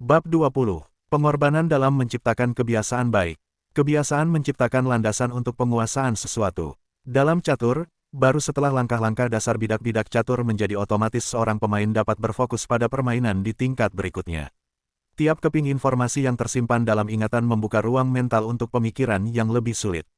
Bab 20. Pengorbanan dalam menciptakan kebiasaan baik. Kebiasaan menciptakan landasan untuk penguasaan sesuatu. Dalam catur, baru setelah langkah-langkah dasar bidak-bidak catur menjadi otomatis seorang pemain dapat berfokus pada permainan di tingkat berikutnya. Tiap keping informasi yang tersimpan dalam ingatan membuka ruang mental untuk pemikiran yang lebih sulit.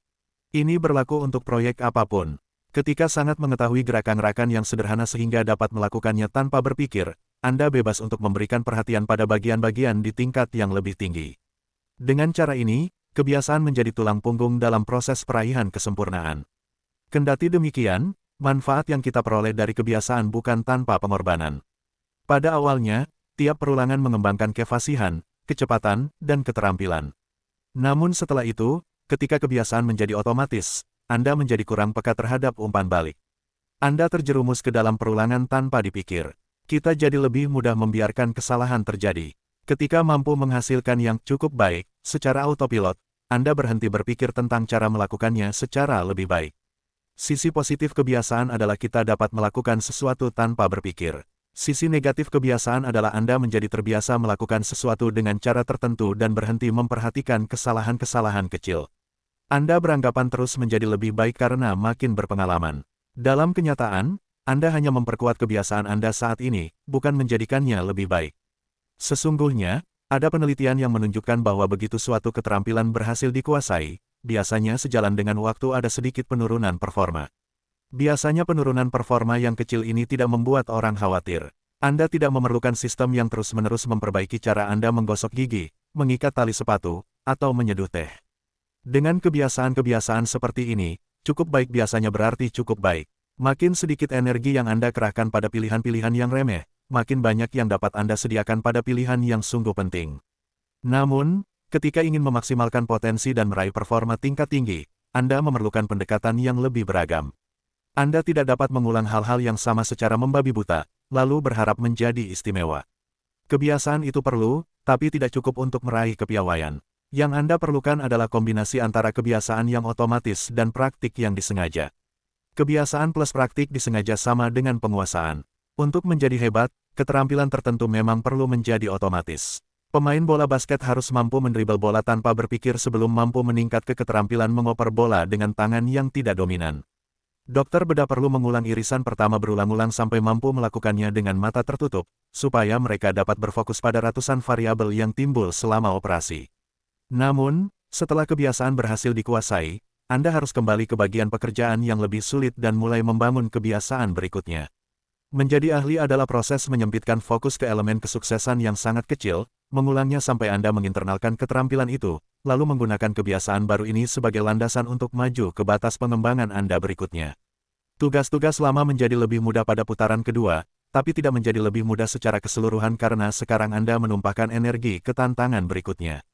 Ini berlaku untuk proyek apapun. Ketika sangat mengetahui gerakan-gerakan yang sederhana sehingga dapat melakukannya tanpa berpikir, Anda bebas untuk memberikan perhatian pada bagian-bagian di tingkat yang lebih tinggi. Dengan cara ini, kebiasaan menjadi tulang punggung dalam proses peraihan kesempurnaan. Kendati demikian, manfaat yang kita peroleh dari kebiasaan bukan tanpa pengorbanan. Pada awalnya, tiap perulangan mengembangkan kefasihan, kecepatan, dan keterampilan. Namun setelah itu, ketika kebiasaan menjadi otomatis, Anda menjadi kurang peka terhadap umpan balik. Anda terjerumus ke dalam perulangan tanpa dipikir. Kita jadi lebih mudah membiarkan kesalahan terjadi. Ketika mampu menghasilkan yang cukup baik, secara autopilot, Anda berhenti berpikir tentang cara melakukannya secara lebih baik. Sisi positif kebiasaan adalah kita dapat melakukan sesuatu tanpa berpikir. Sisi negatif kebiasaan adalah Anda menjadi terbiasa melakukan sesuatu dengan cara tertentu dan berhenti memperhatikan kesalahan-kesalahan kecil. Anda beranggapan terus menjadi lebih baik karena makin berpengalaman. Dalam kenyataan, Anda hanya memperkuat kebiasaan Anda saat ini, bukan menjadikannya lebih baik. Sesungguhnya, ada penelitian yang menunjukkan bahwa begitu suatu keterampilan berhasil dikuasai, biasanya sejalan dengan waktu ada sedikit penurunan performa. Biasanya penurunan performa yang kecil ini tidak membuat orang khawatir. Anda tidak memerlukan sistem yang terus-menerus memperbaiki cara Anda menggosok gigi, mengikat tali sepatu, atau menyeduh teh. Dengan kebiasaan-kebiasaan seperti ini, cukup baik biasanya berarti cukup baik. Makin sedikit energi yang Anda kerahkan pada pilihan-pilihan yang remeh, makin banyak yang dapat Anda sediakan pada pilihan yang sungguh penting. Namun, ketika ingin memaksimalkan potensi dan meraih performa tingkat tinggi, Anda memerlukan pendekatan yang lebih beragam. Anda tidak dapat mengulang hal-hal yang sama secara membabi buta, lalu berharap menjadi istimewa. Kebiasaan itu perlu, tapi tidak cukup untuk meraih kepiawaian. Yang Anda perlukan adalah kombinasi antara kebiasaan yang otomatis dan praktik yang disengaja. Kebiasaan plus praktik disengaja sama dengan penguasaan. Untuk menjadi hebat, keterampilan tertentu memang perlu menjadi otomatis. Pemain bola basket harus mampu mendribel bola tanpa berpikir sebelum mampu meningkat ke keterampilan mengoper bola dengan tangan yang tidak dominan. Dokter bedah perlu mengulang irisan pertama berulang-ulang sampai mampu melakukannya dengan mata tertutup, supaya mereka dapat berfokus pada ratusan variabel yang timbul selama operasi. Namun, setelah kebiasaan berhasil dikuasai, Anda harus kembali ke bagian pekerjaan yang lebih sulit dan mulai membangun kebiasaan berikutnya. Menjadi ahli adalah proses menyempitkan fokus ke elemen kesuksesan yang sangat kecil, mengulangnya sampai Anda menginternalkan keterampilan itu, lalu menggunakan kebiasaan baru ini sebagai landasan untuk maju ke batas pengembangan Anda berikutnya. Tugas-tugas lama menjadi lebih mudah pada putaran kedua, tapi tidak menjadi lebih mudah secara keseluruhan karena sekarang Anda menumpahkan energi ke tantangan berikutnya.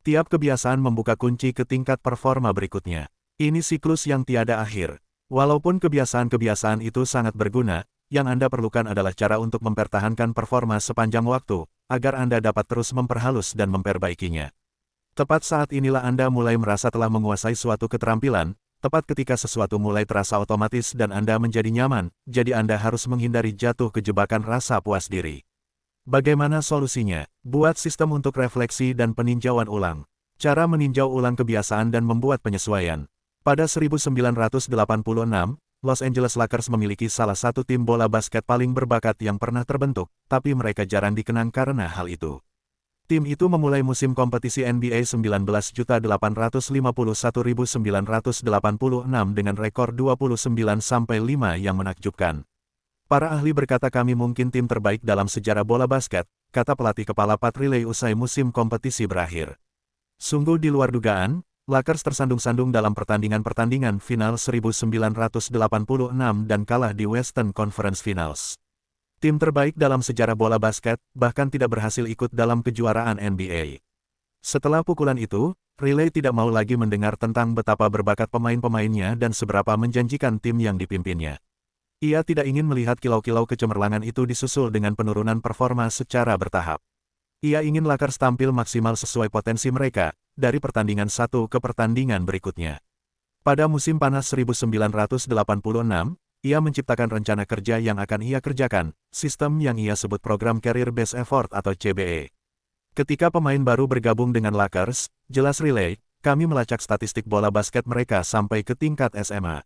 Tiap kebiasaan membuka kunci ke tingkat performa berikutnya. Ini siklus yang tiada akhir. Walaupun kebiasaan-kebiasaan itu sangat berguna, yang Anda perlukan adalah cara untuk mempertahankan performa sepanjang waktu, agar Anda dapat terus memperhalus dan memperbaikinya. Tepat saat inilah Anda mulai merasa telah menguasai suatu keterampilan, tepat ketika sesuatu mulai terasa otomatis dan Anda menjadi nyaman, jadi Anda harus menghindari jatuh ke jebakan rasa puas diri. Bagaimana solusinya? Buat sistem untuk refleksi dan peninjauan ulang. Cara meninjau ulang kebiasaan dan membuat penyesuaian. Pada 1986, Los Angeles Lakers memiliki salah satu tim bola basket paling berbakat yang pernah terbentuk, tapi mereka jarang dikenang karena hal itu. Tim itu memulai musim kompetisi NBA 19.851.986 dengan rekor 29-5 yang menakjubkan. Para ahli berkata kami mungkin tim terbaik dalam sejarah bola basket, kata pelatih kepala Pat Riley usai musim kompetisi berakhir. Sungguh di luar dugaan, Lakers tersandung-sandung dalam pertandingan-pertandingan final 1986 dan kalah di Western Conference Finals. Tim terbaik dalam sejarah bola basket, bahkan tidak berhasil ikut dalam kejuaraan NBA. Setelah pukulan itu, Riley tidak mau lagi mendengar tentang betapa berbakat pemain-pemainnya dan seberapa menjanjikan tim yang dipimpinnya. Ia tidak ingin melihat kilau-kilau kecemerlangan itu disusul dengan penurunan performa secara bertahap. Ia ingin Lakers tampil maksimal sesuai potensi mereka, dari pertandingan satu ke pertandingan berikutnya. Pada musim panas 1986, ia menciptakan rencana kerja yang akan ia kerjakan, sistem yang ia sebut Program Career Based Effort atau CBE. Ketika pemain baru bergabung dengan Lakers, jelas Riley, kami melacak statistik bola basket mereka sampai ke tingkat SMA.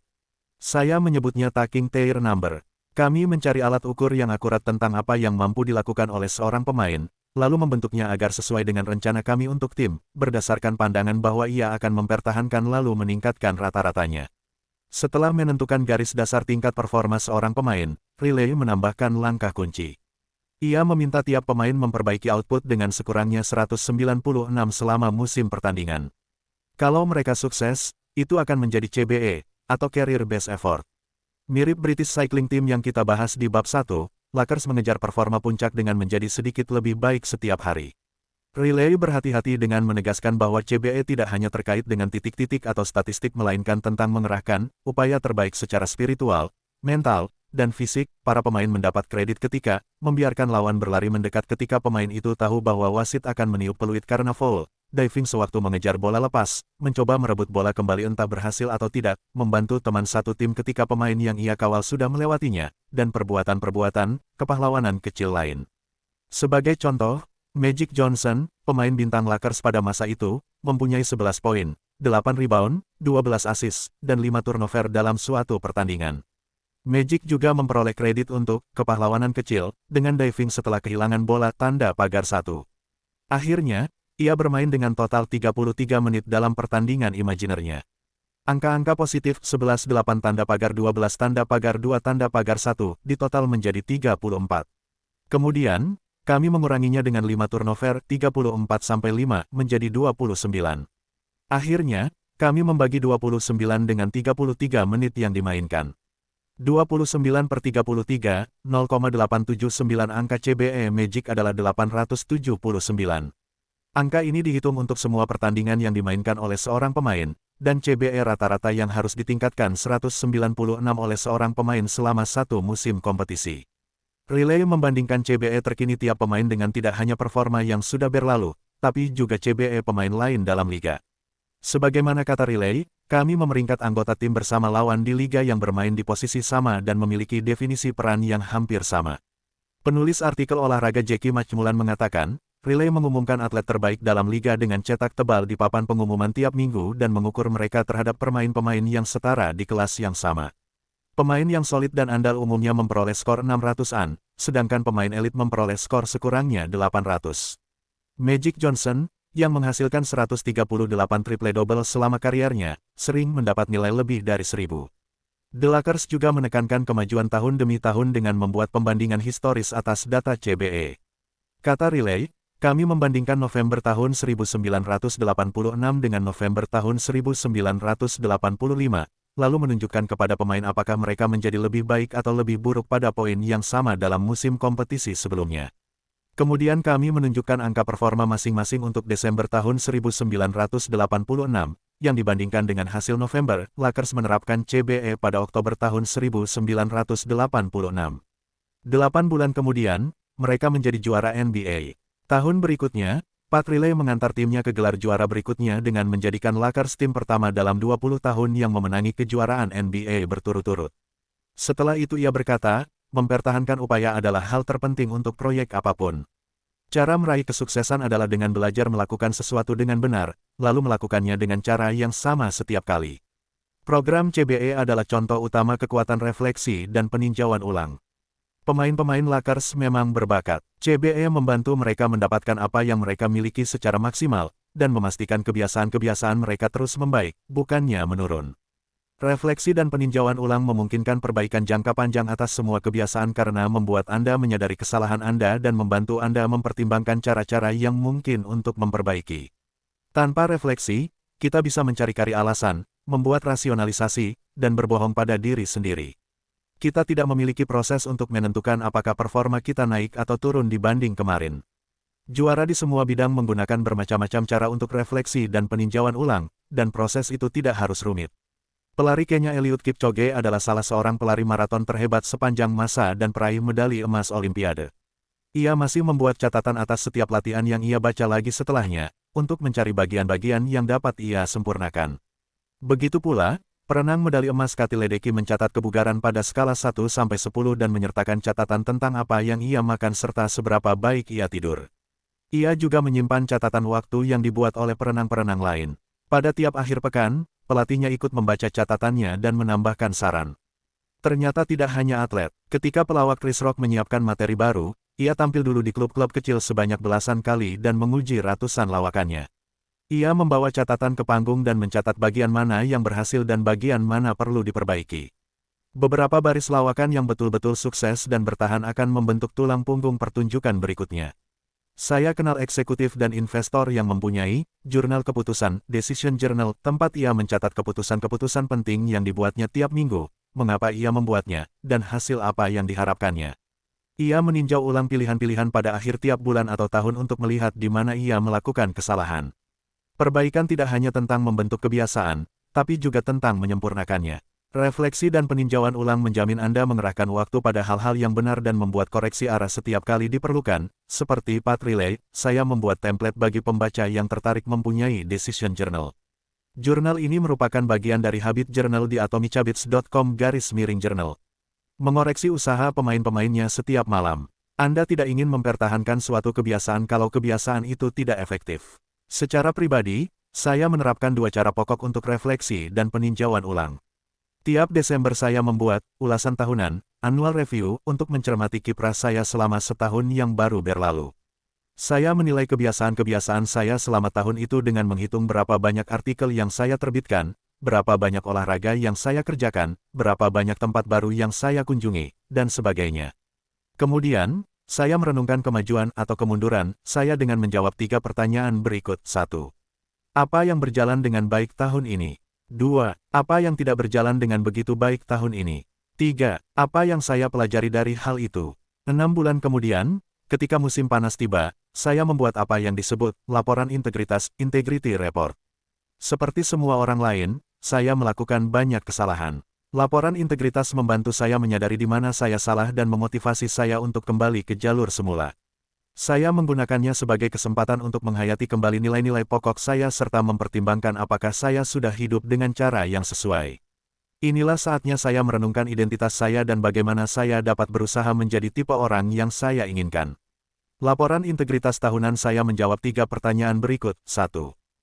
Saya menyebutnya taking their number. Kami mencari alat ukur yang akurat tentang apa yang mampu dilakukan oleh seorang pemain, lalu membentuknya agar sesuai dengan rencana kami untuk tim, berdasarkan pandangan bahwa ia akan mempertahankan lalu meningkatkan rata-ratanya. Setelah menentukan garis dasar tingkat performa seorang pemain, Riley menambahkan langkah kunci. Ia meminta tiap pemain memperbaiki output dengan sekurangnya 196 selama musim pertandingan. Kalau mereka sukses, itu akan menjadi CBE, atau Career Best Effort. Mirip British Cycling Team yang kita bahas di bab 1, Lakers mengejar performa puncak dengan menjadi sedikit lebih baik setiap hari. Riley berhati-hati dengan menegaskan bahwa CBE tidak hanya terkait dengan titik-titik atau statistik melainkan tentang mengerahkan upaya terbaik secara spiritual, mental, dan fisik. Para pemain mendapat kredit ketika membiarkan lawan berlari mendekat ketika pemain itu tahu bahwa wasit akan meniup peluit karena foul, diving sewaktu mengejar bola lepas, mencoba merebut bola kembali entah berhasil atau tidak, membantu teman satu tim ketika pemain yang ia kawal sudah melewatinya, dan perbuatan-perbuatan kepahlawanan kecil lain. Sebagai contoh, Magic Johnson, pemain bintang Lakers pada masa itu, mempunyai 11 poin, 8 rebound, 12 assist, dan 5 turnover dalam suatu pertandingan. Magic juga memperoleh kredit untuk kepahlawanan kecil dengan diving setelah kehilangan bola tanda pagar 1. Akhirnya, ia bermain dengan total 33 menit dalam pertandingan imajinernya. Angka-angka positif 11-8 tanda pagar 12 tanda pagar 2 tanda pagar 1 di total menjadi 34. Kemudian, kami menguranginya dengan 5 turnover 34-5 menjadi 29. Akhirnya, kami membagi 29 dengan 33 menit yang dimainkan. 29/33, 0,879 angka CBE Magic adalah 879. Angka ini dihitung untuk semua pertandingan yang dimainkan oleh seorang pemain, dan CBE rata-rata yang harus ditingkatkan 196 oleh seorang pemain selama satu musim kompetisi. Riley membandingkan CBE terkini tiap pemain dengan tidak hanya performa yang sudah berlalu, tapi juga CBE pemain lain dalam liga. Sebagaimana kata Riley, kami memeringkat anggota tim bersama lawan di liga yang bermain di posisi sama dan memiliki definisi peran yang hampir sama. Penulis artikel olahraga Jackie McMullan mengatakan, Riley mengumumkan atlet terbaik dalam liga dengan cetak tebal di papan pengumuman tiap minggu dan mengukur mereka terhadap pemain-pemain yang setara di kelas yang sama. Pemain yang solid dan andal umumnya memperoleh skor 600-an, sedangkan pemain elit memperoleh skor sekurangnya 800. Magic Johnson, yang menghasilkan 138 triple-double selama kariernya, sering mendapat nilai lebih dari 1000. The Lakers juga menekankan kemajuan tahun demi tahun dengan membuat pembandingan historis atas data CBE. Kata Riley, kami membandingkan November tahun 1986 dengan November tahun 1985, lalu menunjukkan kepada pemain apakah mereka menjadi lebih baik atau lebih buruk pada poin yang sama dalam musim kompetisi sebelumnya. Kemudian kami menunjukkan angka performa masing-masing untuk Desember tahun 1986, yang dibandingkan dengan hasil November. Lakers menerapkan CBE pada Oktober tahun 1986. 8 bulan kemudian, mereka menjadi juara NBA. Tahun berikutnya, Pat Riley mengantar timnya ke gelar juara berikutnya dengan menjadikan Lakers tim pertama dalam 20 tahun yang memenangi kejuaraan NBA berturut-turut. Setelah itu ia berkata, mempertahankan upaya adalah hal terpenting untuk proyek apapun. Cara meraih kesuksesan adalah dengan belajar melakukan sesuatu dengan benar, lalu melakukannya dengan cara yang sama setiap kali. Program CBE adalah contoh utama kekuatan refleksi dan peninjauan ulang. Pemain-pemain Lakers memang berbakat. CBE membantu mereka mendapatkan apa yang mereka miliki secara maksimal, dan memastikan kebiasaan-kebiasaan mereka terus membaik, bukannya menurun. Refleksi dan peninjauan ulang memungkinkan perbaikan jangka panjang atas semua kebiasaan karena membuat Anda menyadari kesalahan Anda dan membantu Anda mempertimbangkan cara-cara yang mungkin untuk memperbaiki. Tanpa refleksi, kita bisa mencari alasan, membuat rasionalisasi, dan berbohong pada diri sendiri. Kita tidak memiliki proses untuk menentukan apakah performa kita naik atau turun dibanding kemarin. Juara di semua bidang menggunakan bermacam-macam cara untuk refleksi dan peninjauan ulang, dan proses itu tidak harus rumit. Pelari Kenya Eliud Kipchoge adalah salah seorang pelari maraton terhebat sepanjang masa dan peraih medali emas Olimpiade. Ia masih membuat catatan atas setiap latihan yang ia baca lagi setelahnya, untuk mencari bagian-bagian yang dapat ia sempurnakan. Begitu pula, perenang medali emas Kati Ledecky mencatat kebugaran pada skala 1-10 dan menyertakan catatan tentang apa yang ia makan serta seberapa baik ia tidur. Ia juga menyimpan catatan waktu yang dibuat oleh perenang-perenang lain. Pada tiap akhir pekan, pelatihnya ikut membaca catatannya dan menambahkan saran. Ternyata tidak hanya atlet. Ketika pelawak Chris Rock menyiapkan materi baru, ia tampil dulu di klub-klub kecil sebanyak belasan kali dan menguji ratusan lawakannya. Ia membawa catatan ke panggung dan mencatat bagian mana yang berhasil dan bagian mana perlu diperbaiki. Beberapa baris lawakan yang betul-betul sukses dan bertahan akan membentuk tulang punggung pertunjukan berikutnya. Saya kenal eksekutif dan investor yang mempunyai jurnal keputusan, Decision Journal, tempat ia mencatat keputusan-keputusan penting yang dibuatnya tiap minggu, mengapa ia membuatnya, dan hasil apa yang diharapkannya. Ia meninjau ulang pilihan-pilihan pada akhir tiap bulan atau tahun untuk melihat di mana ia melakukan kesalahan. Perbaikan tidak hanya tentang membentuk kebiasaan, tapi juga tentang menyempurnakannya. Refleksi dan peninjauan ulang menjamin Anda mengerahkan waktu pada hal-hal yang benar dan membuat koreksi arah setiap kali diperlukan, seperti Path Relay. Saya membuat template bagi pembaca yang tertarik mempunyai Decision Journal. Jurnal ini merupakan bagian dari Habit Journal di atomichabits.com/journal. Mengoreksi usaha pemain-pemainnya setiap malam. Anda tidak ingin mempertahankan suatu kebiasaan kalau kebiasaan itu tidak efektif. Secara pribadi, saya menerapkan dua cara pokok untuk refleksi dan peninjauan ulang. Tiap Desember saya membuat ulasan tahunan, annual review, untuk mencermati kiprah saya selama setahun yang baru berlalu. Saya menilai kebiasaan-kebiasaan saya selama tahun itu dengan menghitung berapa banyak artikel yang saya terbitkan, berapa banyak olahraga yang saya kerjakan, berapa banyak tempat baru yang saya kunjungi, dan sebagainya. Kemudian, saya merenungkan kemajuan atau kemunduran saya dengan menjawab 3 pertanyaan berikut. 1. Apa yang berjalan dengan baik tahun ini? 2. Apa yang tidak berjalan dengan begitu baik tahun ini? 3. Apa yang saya pelajari dari hal itu? 6 bulan kemudian, ketika musim panas tiba, saya membuat apa yang disebut laporan integritas, Integrity Report. Seperti semua orang lain, saya melakukan banyak kesalahan. Laporan integritas membantu saya menyadari di mana saya salah dan memotivasi saya untuk kembali ke jalur semula. Saya menggunakannya sebagai kesempatan untuk menghayati kembali nilai-nilai pokok saya serta mempertimbangkan apakah saya sudah hidup dengan cara yang sesuai. Inilah saatnya saya merenungkan identitas saya dan bagaimana saya dapat berusaha menjadi tipe orang yang saya inginkan. Laporan integritas tahunan saya menjawab 3 pertanyaan berikut. 1.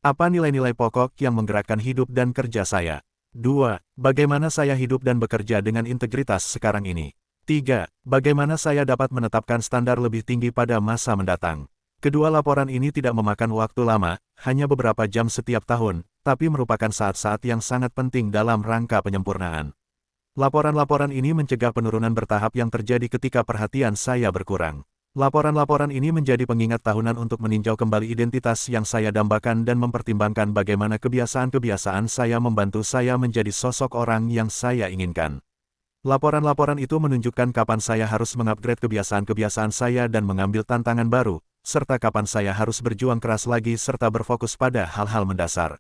Apa nilai-nilai pokok yang menggerakkan hidup dan kerja saya? 2. Bagaimana saya hidup dan bekerja dengan integritas sekarang ini? 3. Bagaimana saya dapat menetapkan standar lebih tinggi pada masa mendatang? Kedua laporan ini tidak memakan waktu lama, hanya beberapa jam setiap tahun, tapi merupakan saat-saat yang sangat penting dalam rangka penyempurnaan. Laporan-laporan ini mencegah penurunan bertahap yang terjadi ketika perhatian saya berkurang. Laporan-laporan ini menjadi pengingat tahunan untuk meninjau kembali identitas yang saya dambakan dan mempertimbangkan bagaimana kebiasaan-kebiasaan saya membantu saya menjadi sosok orang yang saya inginkan. Laporan-laporan itu menunjukkan kapan saya harus mengupgrade kebiasaan-kebiasaan saya dan mengambil tantangan baru, serta kapan saya harus berjuang keras lagi serta berfokus pada hal-hal mendasar.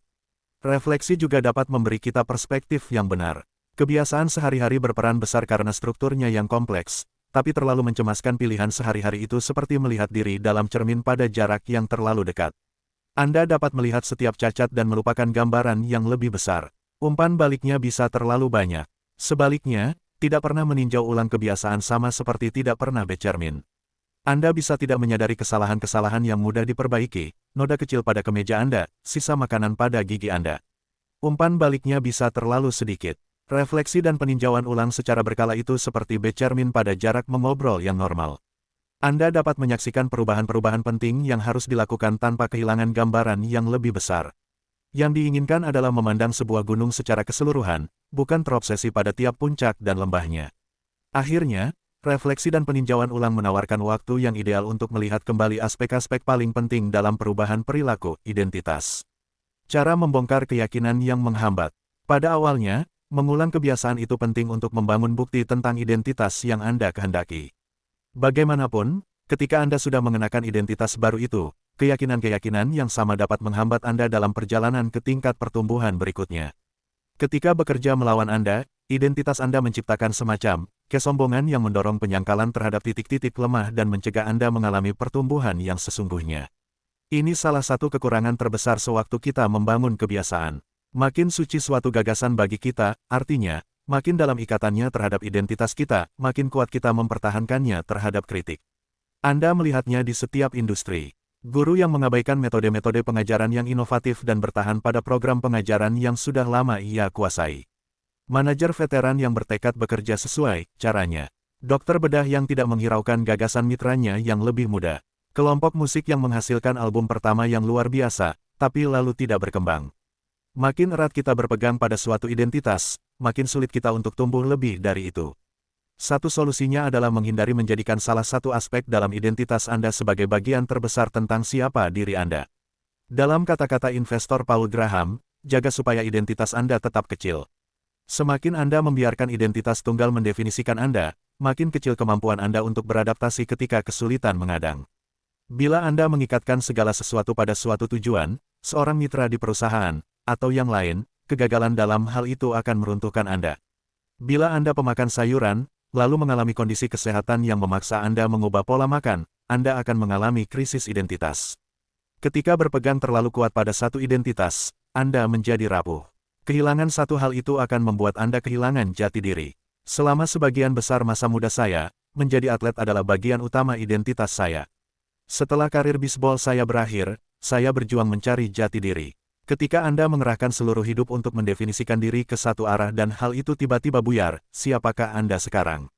Refleksi juga dapat memberi kita perspektif yang benar. Kebiasaan sehari-hari berperan besar karena strukturnya yang kompleks, tapi terlalu mencemaskan pilihan sehari-hari itu seperti melihat diri dalam cermin pada jarak yang terlalu dekat. Anda dapat melihat setiap cacat dan melupakan gambaran yang lebih besar. Umpan baliknya bisa terlalu banyak. Sebaliknya, tidak pernah meninjau ulang kebiasaan sama seperti tidak pernah bercermin. Anda bisa tidak menyadari kesalahan-kesalahan yang mudah diperbaiki, noda kecil pada kemeja Anda, sisa makanan pada gigi Anda. Umpan baliknya bisa terlalu sedikit. Refleksi dan peninjauan ulang secara berkala itu seperti bercermin pada jarak mengobrol yang normal. Anda dapat menyaksikan perubahan-perubahan penting yang harus dilakukan tanpa kehilangan gambaran yang lebih besar. Yang diinginkan adalah memandang sebuah gunung secara keseluruhan, bukan terobsesi pada tiap puncak dan lembahnya. Akhirnya, refleksi dan peninjauan ulang menawarkan waktu yang ideal untuk melihat kembali aspek-aspek paling penting dalam perubahan perilaku, identitas. Cara membongkar keyakinan yang menghambat. Pada awalnya, mengulang kebiasaan itu penting untuk membangun bukti tentang identitas yang Anda kehendaki. Bagaimanapun, ketika Anda sudah mengenakan identitas baru itu, keyakinan-keyakinan yang sama dapat menghambat Anda dalam perjalanan ke tingkat pertumbuhan berikutnya. Ketika bekerja melawan Anda, identitas Anda menciptakan semacam kesombongan yang mendorong penyangkalan terhadap titik-titik lemah dan mencegah Anda mengalami pertumbuhan yang sesungguhnya. Ini salah satu kekurangan terbesar sewaktu kita membangun kebiasaan. Makin suci suatu gagasan bagi kita, artinya, makin dalam ikatannya terhadap identitas kita, makin kuat kita mempertahankannya terhadap kritik. Anda melihatnya di setiap industri. Guru yang mengabaikan metode-metode pengajaran yang inovatif dan bertahan pada program pengajaran yang sudah lama ia kuasai. Manajer veteran yang bertekad bekerja sesuai caranya. Dokter bedah yang tidak menghiraukan gagasan mitranya yang lebih muda. Kelompok musik yang menghasilkan album pertama yang luar biasa, tapi lalu tidak berkembang. Makin erat kita berpegang pada suatu identitas, makin sulit kita untuk tumbuh lebih dari itu. Satu solusinya adalah menghindari menjadikan salah satu aspek dalam identitas Anda sebagai bagian terbesar tentang siapa diri Anda. Dalam kata-kata investor Paul Graham, jaga supaya identitas Anda tetap kecil. Semakin Anda membiarkan identitas tunggal mendefinisikan Anda, makin kecil kemampuan Anda untuk beradaptasi ketika kesulitan menghadang. Bila Anda mengikatkan segala sesuatu pada suatu tujuan, seorang mitra di perusahaan, atau yang lain, kegagalan dalam hal itu akan meruntuhkan Anda. Bila Anda pemakan sayuran, lalu mengalami kondisi kesehatan yang memaksa Anda mengubah pola makan, Anda akan mengalami krisis identitas. Ketika berpegang terlalu kuat pada satu identitas, Anda menjadi rapuh. Kehilangan satu hal itu akan membuat Anda kehilangan jati diri. Selama sebagian besar masa muda saya, menjadi atlet adalah bagian utama identitas saya. Setelah karir bisbol saya berakhir, saya berjuang mencari jati diri. Ketika Anda mengerahkan seluruh hidup untuk mendefinisikan diri ke satu arah dan hal itu tiba-tiba buyar, siapakah Anda sekarang?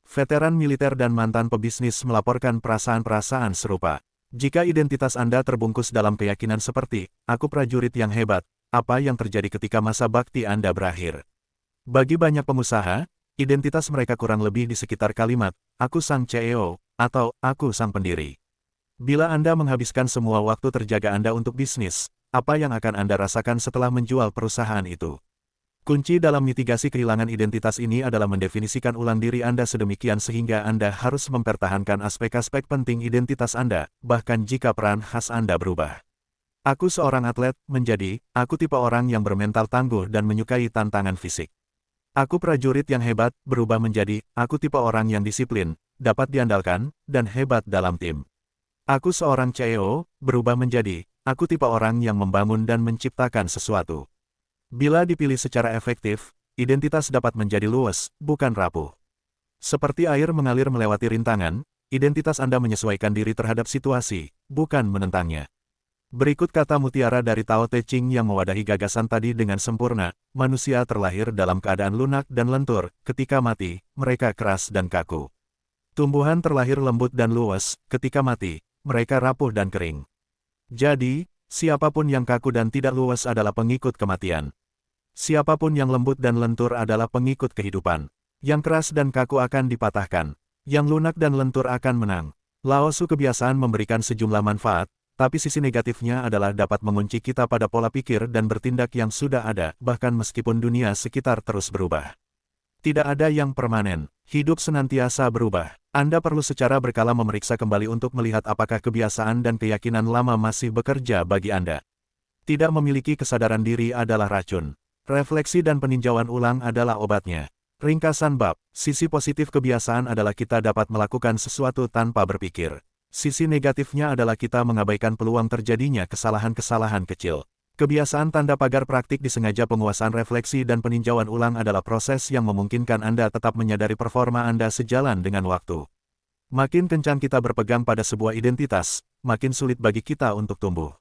Veteran militer dan mantan pebisnis melaporkan perasaan-perasaan serupa. Jika identitas Anda terbungkus dalam keyakinan seperti, aku prajurit yang hebat, apa yang terjadi ketika masa bakti Anda berakhir? Bagi banyak pengusaha, identitas mereka kurang lebih di sekitar kalimat, aku sang CEO, atau aku sang pendiri. Bila Anda menghabiskan semua waktu terjaga Anda untuk bisnis, apa yang akan Anda rasakan setelah menjual perusahaan itu? Kunci dalam mitigasi kehilangan identitas ini adalah mendefinisikan ulang diri Anda sedemikian sehingga Anda harus mempertahankan aspek-aspek penting identitas Anda, bahkan jika peran khas Anda berubah. Aku seorang atlet, menjadi, aku tipe orang yang bermental tangguh dan menyukai tantangan fisik. Aku prajurit yang hebat, berubah menjadi, aku tipe orang yang disiplin, dapat diandalkan, dan hebat dalam tim. Aku seorang CEO, berubah menjadi, aku tipe orang yang membangun dan menciptakan sesuatu. Bila dipilih secara efektif, identitas dapat menjadi luas, bukan rapuh. Seperti air mengalir melewati rintangan, identitas Anda menyesuaikan diri terhadap situasi, bukan menentangnya. Berikut kata mutiara dari Tao Te Ching yang mewadahi gagasan tadi dengan sempurna, manusia terlahir dalam keadaan lunak dan lentur, ketika mati, mereka keras dan kaku. Tumbuhan terlahir lembut dan luas, ketika mati, mereka rapuh dan kering. Jadi, siapapun yang kaku dan tidak luas adalah pengikut kematian. Siapapun yang lembut dan lentur adalah pengikut kehidupan. Yang keras dan kaku akan dipatahkan. Yang lunak dan lentur akan menang. Lao Tzu kebiasaan memberikan sejumlah manfaat, tapi sisi negatifnya adalah dapat mengunci kita pada pola pikir dan bertindak yang sudah ada, bahkan meskipun dunia sekitar terus berubah. Tidak ada yang permanen, hidup senantiasa berubah. Anda perlu secara berkala memeriksa kembali untuk melihat apakah kebiasaan dan keyakinan lama masih bekerja bagi Anda. Tidak memiliki kesadaran diri adalah racun. Refleksi dan peninjauan ulang adalah obatnya. Ringkasan bab, sisi positif kebiasaan adalah kita dapat melakukan sesuatu tanpa berpikir. Sisi negatifnya adalah kita mengabaikan peluang terjadinya kesalahan-kesalahan kecil. Kebiasaan tanda pagar praktik disengaja penguasaan refleksi dan peninjauan ulang adalah proses yang memungkinkan Anda tetap menyadari performa Anda sejalan dengan waktu. Makin kencang kita berpegang pada sebuah identitas, makin sulit bagi kita untuk tumbuh.